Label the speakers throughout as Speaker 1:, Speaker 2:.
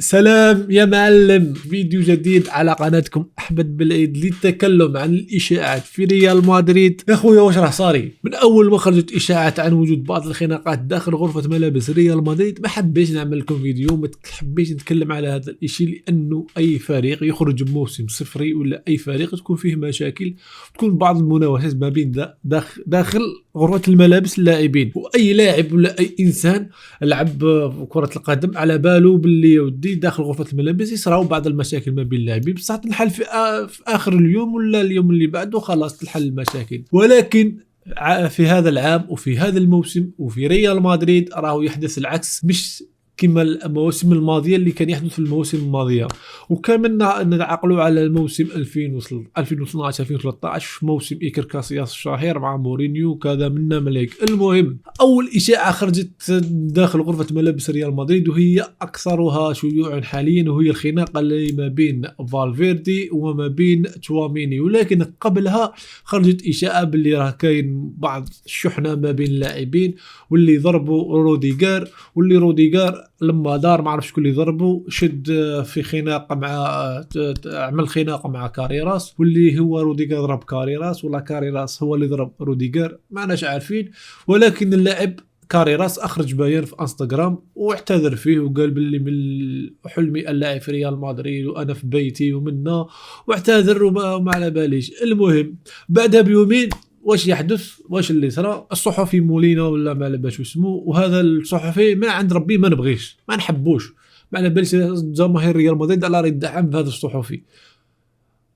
Speaker 1: سلام يا معلم، فيديو جديد على قناتكم أحمد بالعيد للتكلم عن الإشاعات في ريال مدريد. يا خويا واش راه صاري؟ من أول ما خرجت إشاعات عن وجود بعض الخناقات داخل غرفة ملابس ريال مدريد ما حبيتش نعمل لكم فيديو، ما حبيتش نتكلم على هذا الشيء، لأنه أي فريق يخرج بموسم صفري ولا أي فريق تكون فيه مشاكل، تكون بعض المناوشات ما بين داخل غرفة الملابس اللاعبين، وأي لاعب ولا أي إنسان لعب كرة القدم على باله باللي يودي داخل غرفة الملابس يصراو بعض المشاكل ما بين اللاعبين، بصح تنحل في آخر اليوم ولا اليوم اللي بعده خلاص تنحل المشاكل. ولكن في هذا العام وفي هذا الموسم وفي ريال مدريد راه يحدث العكس، مش كما المواسم الماضيه اللي كان يحدث في المواسم الماضيه. وكملنا نتعقلوا على الموسم 2012 2013 موسم إيكر كاسياس الشهير مع مورينيو كذا منا ملك. المهم اول اشاعه خرجت داخل غرفه ملابس ريال مدريد وهي اكثرها شيوعا حاليا، وهي الخناقه اللي ما بين فالفيردي وما بين تشواميني. ولكن قبلها خرجت اشاعه باللي راه كاين بعض الشحنه ما بين اللاعبين، واللي ضربوا روديغار، واللي روديغار لما دار ما عرف شكون اللي ضربه شد في خناقه مع عمل خناقه مع كاريراس، واللي هو روديغار ضرب كاريراس ولا كاريراس هو اللي ضرب روديغار ما ناش عارفين. ولكن اللاعب كاريراس اخرج بيان في انستغرام واعتذر فيه وقال باللي من حلمي اللاعب في ريال مدريد وانا في بيتي ومنا، واعتذر وما على باليش. المهم بعدها بيومين واش يحدث؟ واش اللي صرا؟ الصحفي مولينا ولا ما على بالش اسمه، وهذا الصحفي ما عند ربي ما نبغيش ما نحبوش، ما على بالش جماهير ريال مدريد على راه يدعم بهذا الصحفي،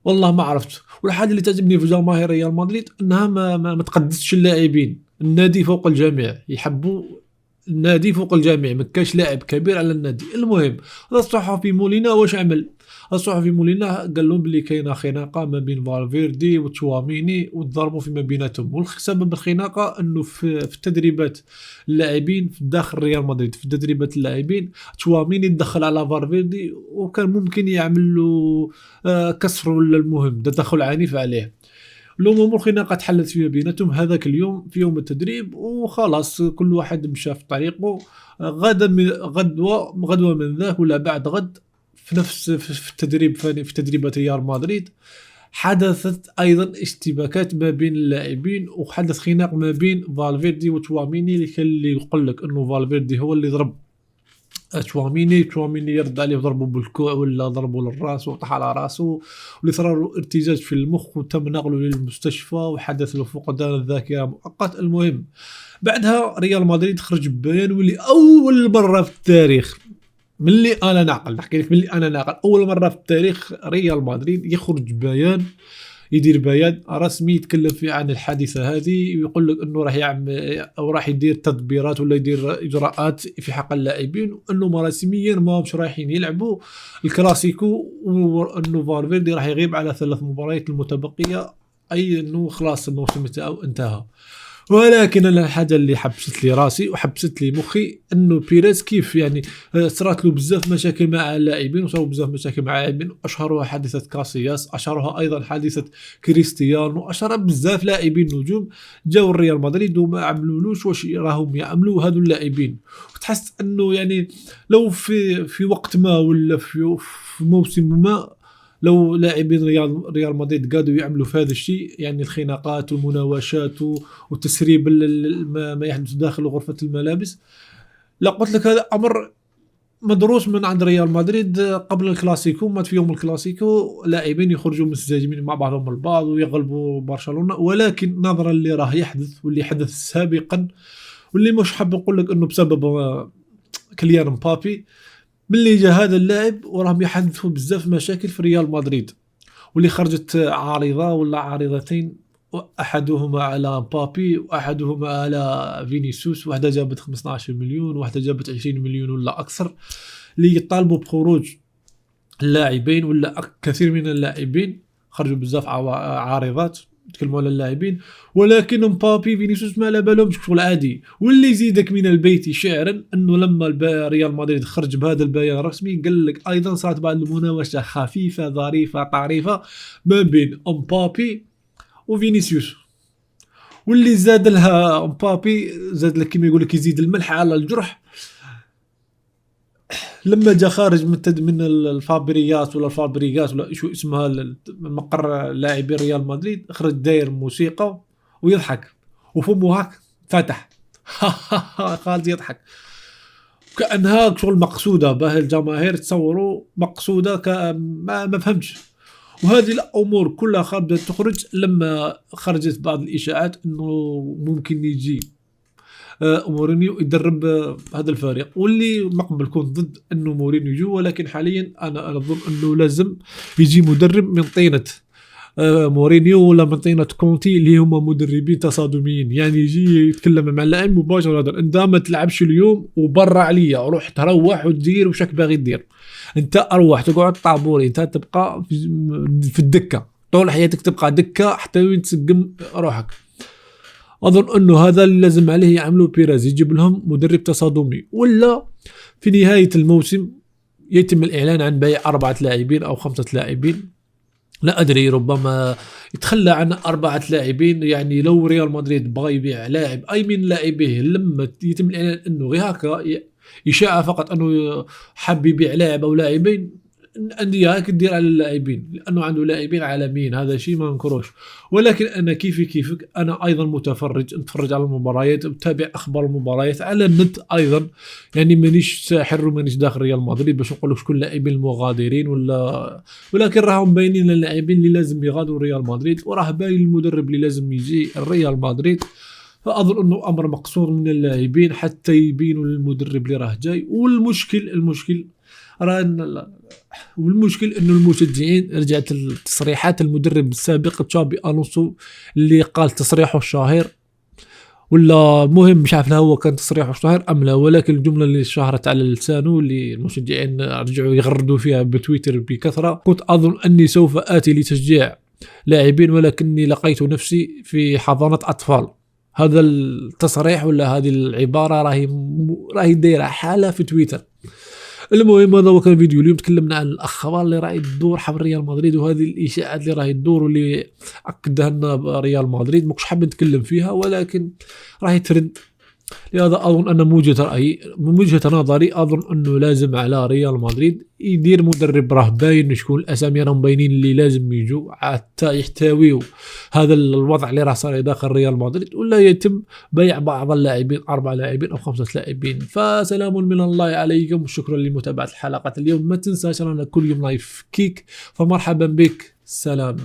Speaker 1: والله ما عرفت. والحاجه اللي تعجبني في جماهير ريال مدريد انها ما تقدسش اللاعبين، النادي فوق الجميع، يحبوا النادي فوق الجميع، ما كاش لاعب كبير على النادي. المهم هذا الصحفي مولينا واش عمل؟ الصحفي مولينا قال لهم بلي كاينه خناقه ما بين فالفيردي وتشواميني وتضربوا فيما بيناتهم، والسبب الخناقه انه في التدريبات اللاعبين في داخل ريال مدريد، في تدريبات اللاعبين تشواميني دخل على فالفيردي وكان ممكن يعمل له كسر ولا المهم تدخل عنيف عليه. الامور الخناقه تحلت فيما بيناتهم هذاك اليوم في يوم التدريب وخلاص كل واحد مشى في طريقه. غدوه من ذاك ولا بعد غد في نفس في التدريب في تدريبات ريال مدريد حدثت ايضا اشتباكات ما بين اللاعبين، وحدث خناق ما بين فالفيردي وتشواميني، اللي يقول لك انه فالفيردي هو اللي ضرب تشواميني يرد عليه ضربه بالكوع ولا ضربه للراس وطاح على راسه، واللي صار له ارتجاج في المخ وتم نقله للمستشفى وحدث له فقدان الذاكره مؤقت. المهم بعدها ريال مدريد خرج ببيان واللي اول مره في التاريخ ملي انا نعقل نحكي لك ملي انا نعقل اول مره في التاريخ ريال مدريد يخرج بيان، يدير بيان رسمي يتكلم فيه عن الحادثه هذه ويقول لك انه راح يعمل او راح يدير تدبيرات ولا يدير اجراءات في حق اللاعبين، وانه رسميا ما همش رايحين يلعبوا الكلاسيكو، وانه فالفيردي راح يغيب على 3 مباريات المتبقيه، اي انه خلاص الموسم انتهى. ولكن انا الحاجه اللي حبست لي راسي وحبست لي مخي انه بيريز كيف يعني صارت له بزاف مشاكل مع اللاعبين وصاروا بزاف مشاكل مع اللاعبين، اشهرها حادثه كاسياس، اشهرها ايضا حادثه كريستيانو، اشهر بزاف لاعبين نجوم جاوا الريال مدريد وما عملولوش واش راهم يعملوا هذو اللاعبين. وتحس انه يعني لو في وقت ما ولا في موسم ما لو لاعبين ريال مدريد قادوا يعملوا في هذا الشيء، يعني الخناقات والمناوشات وتسريب ما يحدث داخل غرفة الملابس، لا قلت لك هذا أمر مدروس من عند ريال مدريد قبل الكلاسيكو. ما في يوم الكلاسيكو لاعبين يخرجوا منسجمين مع بعضهم البعض ويغلبوا برشلونة، ولكن نظرا اللي راه يحدث واللي حدث سابقا واللي مش حاب نقول لك انه بسبب كليان مبابي، باللي جا هذا اللاعب وراهم يحدثوا بزاف مشاكل في ريال مدريد، واللي خرجت عارضة ولا عارضتين، احدهما على مبابي واحدهما على فينيسيوس، واحده جابت 15 مليون واحده جابت 20 مليون ولا اكثر، اللي يطالبوا بخروج اللاعبين ولا كثير من اللاعبين. خرجوا بزاف عارضات يتكلموا على اللاعبين، ولكن مبابي فينيسيوس ما على بالهمش شغل عادي. واللي يزيدك من البيت شعرا انه لما ريال مدريد خرج بهذا البيان الرسمي قال لك ايضا صارت بعض المناوشات خفيفه ظريفه طريفه ما بين مبابي وفينيسيوس، واللي زاد لها مبابي زاد لك كما يقول لك يزيد الملح على الجرح، لما جا خارج من الفابريات ولا الفابريغات ولا شو اسمها مقر لاعبي ريال مدريد، خرج داير موسيقى ويضحك وفمه هاك فتح. خالد يضحك كأنها شغل مقصودة به الجماهير تصوروا مقصودة ما فهمتش. وهذه الأمور كلها خابدة تخرج لما خرجت بعض الإشاعات أنه ممكن يجي مورينيو يدرب هذا الفريق، واللي ما قبل كنت ضد انه مورينيو يجي، ولكن حاليا انا اظن انه لازم يجي مدرب من طينه مورينيو ولا من طينه كونتي اللي هما مدربين تصادميين، يعني يجي يتكلم مع اللاعب مباشره، انت ما تلعبش اليوم وبرا عليا، روح تروح ودير وشك باغي دير، انت اروح تقعد طابوري، انت تبقى في الدكه طول حياتك، تبقى دكه حتى وين تسقم روحك. اظن انه هذا اللي لازم عليه يعملوا بيريز، يجيب لهم مدرب تصادمي، ولا في نهايه الموسم يتم الاعلان عن بيع 4 لاعبين او 5 لاعبين، لا ادري، ربما يتخلى عن 4 لاعبين. يعني لو ريال مدريد بغى يبيع لاعب اي من لاعبيه لما يتم الاعلان انه غير هكا اشاعه فقط انه حاب يبيع لاعب او لاعبين، الانديه هاك تدير على اللاعبين لانه عنده لاعبين عالميين، هذا شيء ما نكروش. ولكن انا كيفك انا ايضا متفرج، نتفرج على المباريات، اتابع اخبار المباريات على النت ايضا، يعني مانيش ساحر ومانيش داخل ريال مدريد باش نقول شكون اللاعبين المغادرين ولكن راهم باينين اللاعبين اللي لازم يغادروا ريال مدريد، وراه باين المدرب اللي لازم يجي ريال مدريد. فاظن انه امر مقصور من اللاعبين حتى يبينوا للمدرب اللي راه جاي. والمشكل والمشكل انه المشجعين، رجعت التصريحات المدرب السابق تشابي الونسو اللي قال تصريحه الشهير، ولا مهم مش عارف هو كان تصريحه الشهير ام لا، ولكن الجمله اللي شهرت على لسانه اللي المشجعين رجعوا يغردوا فيها بتويتر بكثره: كنت اظن اني سوف اتي لتشجيع لاعبين ولكني لقيت نفسي في حضانه اطفال. هذا التصريح ولا هذه العباره راهي دايره حاله في تويتر. المهم هذا هو كان فيديو اليوم، تكلمنا عن الاخبار اللي راهي تدور حول ريال مدريد وهذه الاشاعات اللي راهي تدور واللي اكدها لنا ريال مدريد، ماكش حاب نتكلم فيها ولكن راهي ترند. لهذا اظن ان من وجهه نظري اظن انه لازم على ريال مدريد يدير مدرب راه باين شكون الاسامي راهم باينين اللي لازم يجوا حتى يحتويوا هذا الوضع اللي راه صار داخل ريال مدريد، ولا يتم بيع بعض اللاعبين 4 لاعبين او 5 لاعبين. فسلام من الله عليكم وشكرا لمتابعه الحلقه اليوم. ما تنساش رانا كل يوم لايف كيك، فمرحبا بك، سلام.